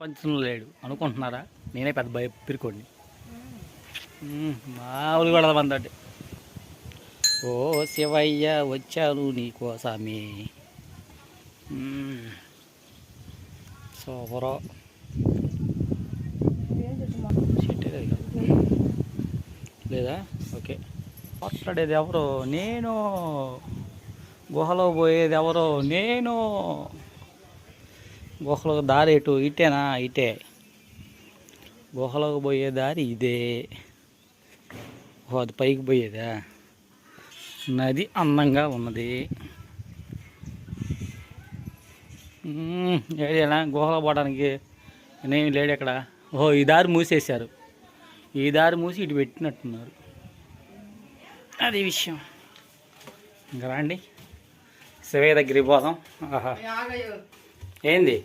పంచంలో లేడు అనుకుంటున్నారా? నేనే పెద్ద పిరికోడిని. మామూలు కూడా వందంటే ఓ శివయ్య వచ్చాను నీకోసమే. సూపర్ లేదా? ఓకే. మాట్లాడేది ఎవరో నేను, గుహలో పోయేది ఎవరో నేను. గుహలో దారి ఎటు? ఇటేనా? ఇటే. గుహలోకి పోయే దారి ఇదే. అది పైకి పోయేదా? నది అందంగా ఉన్నది. ఏడేనా గుహలో పోవడానికి నేనేమి లేడు ఎక్కడ. ఓహో, ఈ దారి మూసేశారు. ఈ దారి మూసి ఇటు పెట్టినట్టున్నారు. అది విషయం. ఇంకా రండి, శివయ్య దగ్గరికి పోదాం. ఆహా, ఏంది?